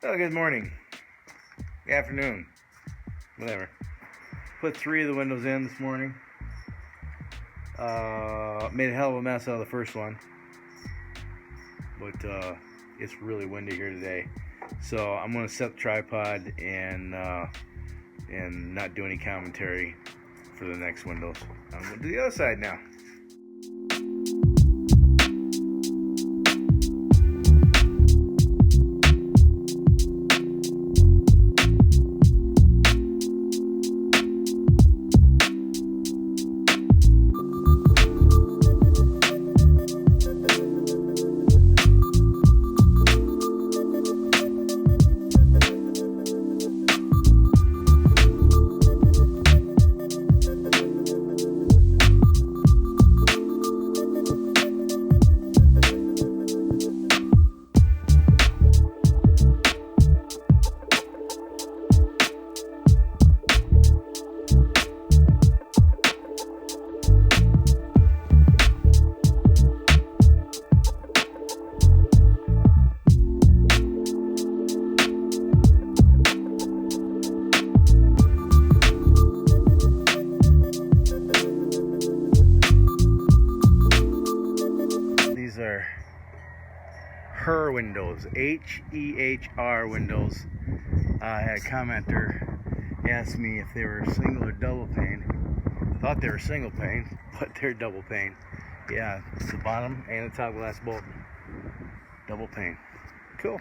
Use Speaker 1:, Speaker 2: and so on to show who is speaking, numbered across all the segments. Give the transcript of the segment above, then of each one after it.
Speaker 1: Oh, good morning, good afternoon, whatever. Put 3 of the windows in this morning. Made a hell of a mess out of the first one, but it's really windy here today. So I'm gonna set the tripod and not do any commentary for the next windows. I'm gonna do the other side now. Are her windows, H-E-H-R windows. I had a commenter ask me if they were single or double pane. Thought they were single pane, but they're double pane. Yeah, it's the bottom and the top glass both double pane. Cool.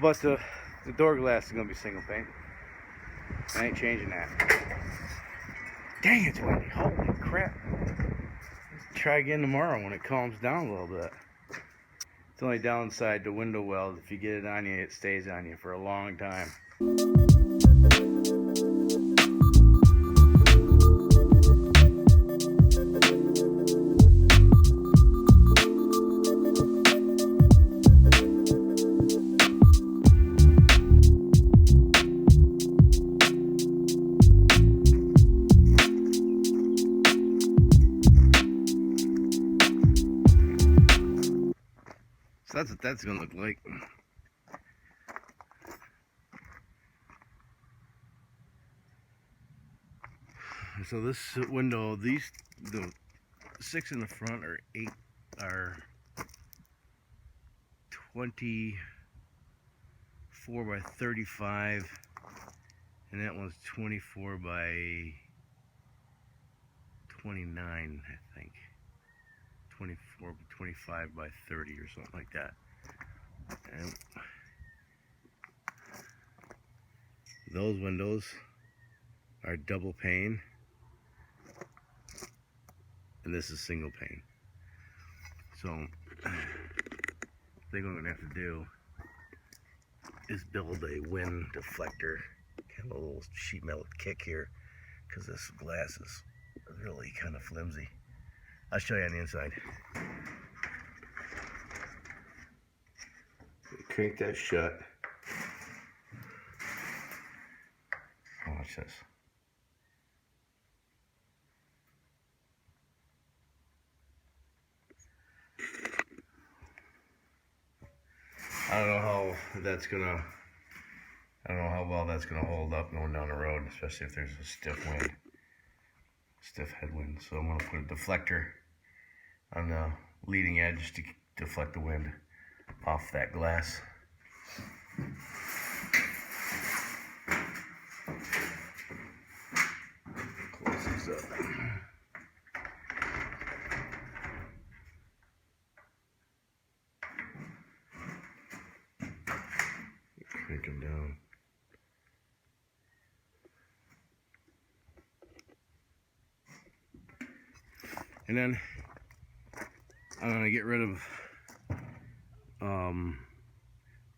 Speaker 1: But the door glass is gonna be single pane. I ain't changing that. Dang, it's windy. Holy crap. Try again tomorrow when it calms down a little bit. It's only downside to window wells. If you get it on you, it stays on you for a long time. So that's what that's gonna look like. So this window, the 6 in the front are 24 by 35, and that one's 24 by 29, I think. 24, 25 by 30 or something like that. And those windows are double pane, and this is single pane. So the thing I'm gonna have to do is build a wind deflector, kind of a little sheet metal kick here, because this glass is really kind of flimsy. I'll show you on the inside. Crank that shut. Watch this. I don't know how well that's gonna hold up going down the road, especially if there's a stiff headwind. So I'm gonna put a deflector on the leading edge to deflect the wind off that glass. Close these up. Crank them down. And then I'm gonna get rid of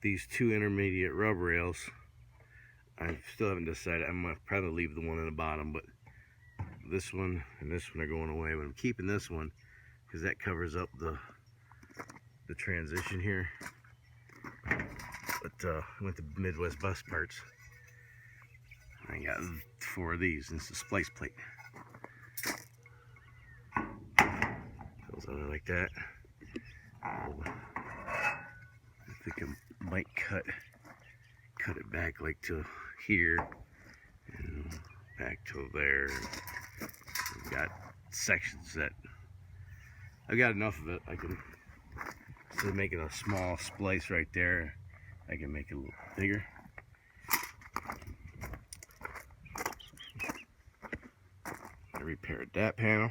Speaker 1: these 2 intermediate rub rails. I still haven't decided. I'm gonna probably leave the one in the bottom, but this one and this one are going away. But I'm keeping this one because that covers up the transition here. But with the Midwest bus parts, I got 4 of these, and it's a splice plate. Goes on like that. I think I'm might cut it back like to here and back to there. We've got sections that I got enough of it. I can, instead of making a small splice right there, I can make it a little bigger. I repaired that panel.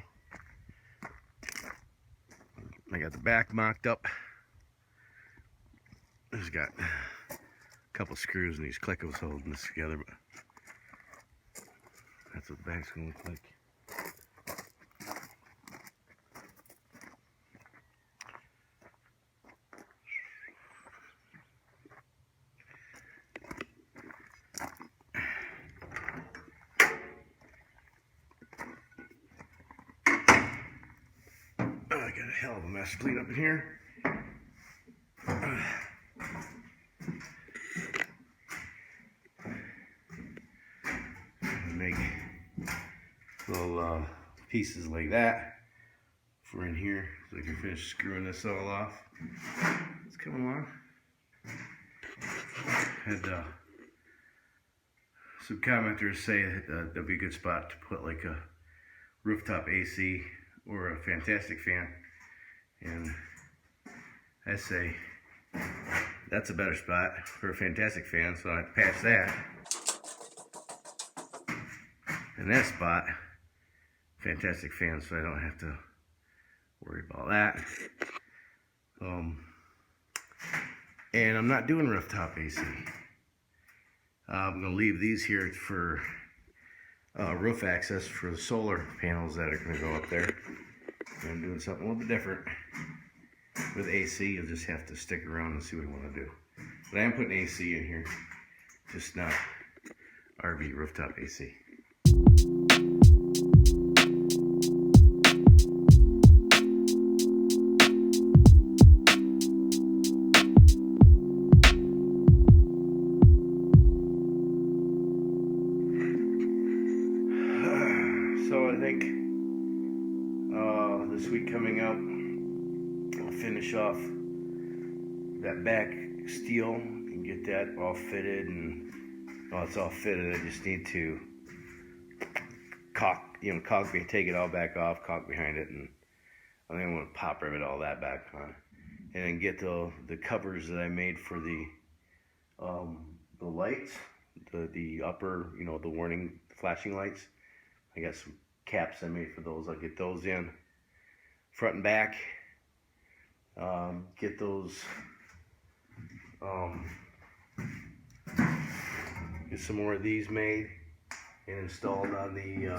Speaker 1: I got the back mocked up. There's got a couple screws and these clickers holding this together, but that's what the back's gonna look like. Oh, I got a hell of a mess to clean up in here. Make little pieces like that for in here, so I can finish screwing this all off. It's coming along. Had some commenters say that that'd be a good spot to put like a rooftop AC or a fantastic fan, and I say that's a better spot for a fantastic fan, so I have to patch that. In that spot, fantastic fan, so I don't have to worry about that. And I'm not doing rooftop AC. I'm going to leave these here for roof access for the solar panels that are going to go up there. And I'm doing something a little bit different. With AC, you'll just have to stick around and see what you want to do. But I am putting AC in here, just not RV rooftop AC. So I think this week coming up, I'll finish off that back steel and get that all fitted, and well, it's all fitted. I just need to take it all back off, caulk behind it, and I think I'm going to pop rivet all that back on, and then get the covers that I made for the lights, the upper, the warning flashing lights. I got some caps I made for those. I'll get those in front and back. Get those. Get some more of these made and installed on the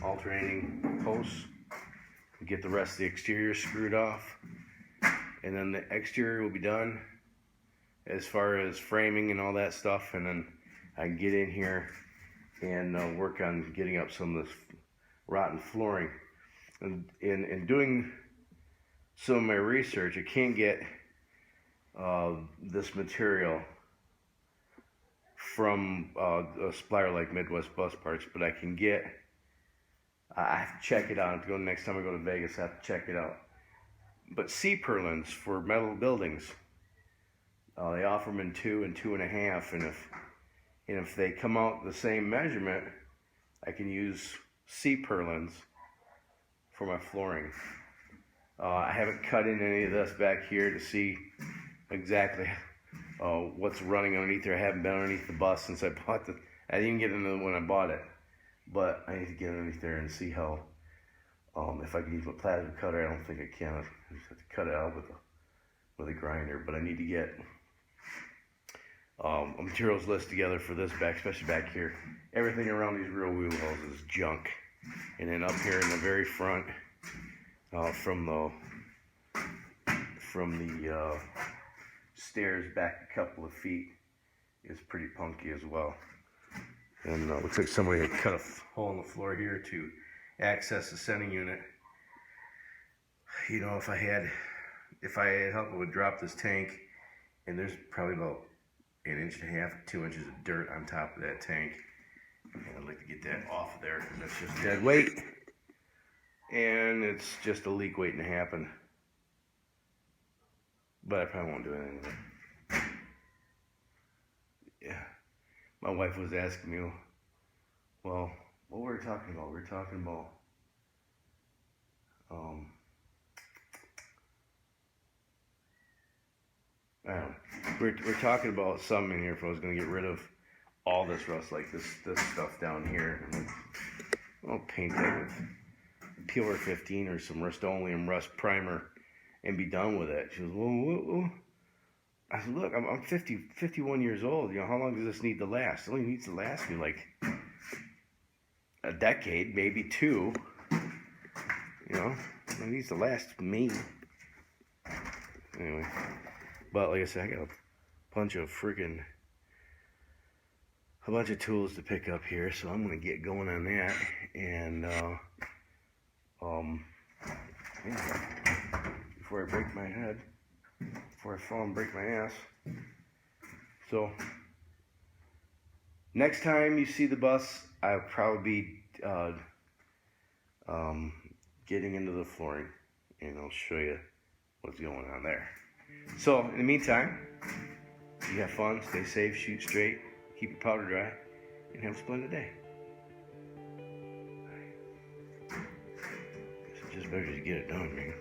Speaker 1: alternating posts. Get the rest of the exterior screwed off, and then the exterior will be done as far as framing and all that stuff, and then I can get in here and work on getting up some of this rotten flooring. And in doing some of my research, I can't get this material from a supplier like Midwest Bus Parts, but I can get, I have to check it out. I have to go next time I go to Vegas, I have to check it out. But C-purlins for metal buildings, they offer them in 2 and 2.5, and if they come out the same measurement, I can use C-purlins for my flooring. I haven't cut in any of this back here to see exactly what's running underneath there. I haven't been underneath the bus since I bought the. I didn't even get into it when I bought it, but I need to get underneath there and see how. If I can use my plasma cutter, I don't think I can. I just have to cut it out with a grinder. But I need to get a materials list together for this back, especially back here. Everything around these rear wheel wells is junk, and then up here in the very front, from the stairs back a couple of feet is pretty punky as well. And looks like somebody had cut a hole in the floor here to access the sending unit. If I had help, I would drop this tank, and there's probably about 1.5 inches, 2 inches of dirt on top of that tank. And I'd like to get that off of there, because that's just dead weight, and it's just a leak waiting to happen. But I probably won't do it anyway. My wife was asking me, well, what were we talking about? We were talking about, I don't know. We're talking about something in here if I was going to get rid of all this rust, like this stuff down here. I'll paint that with Peeler 15 or some Rust-Oleum rust primer and be done with it. She goes, whoa. I said, look, I'm 51 years old. You know, how long does this need to last? It only needs to last me like a decade, maybe 2. You know, it needs to last me. Anyway, but like I said, I got a bunch of tools to pick up here, so I'm gonna get going on that. And yeah, before I break my head, before I fall and break my ass. So next time you see the bus, I'll probably be getting into the flooring, and I'll show you what's going on there. So in the meantime, you have fun, stay safe, shoot straight, keep your powder dry, and have a splendid day. It's just better to get it done, man.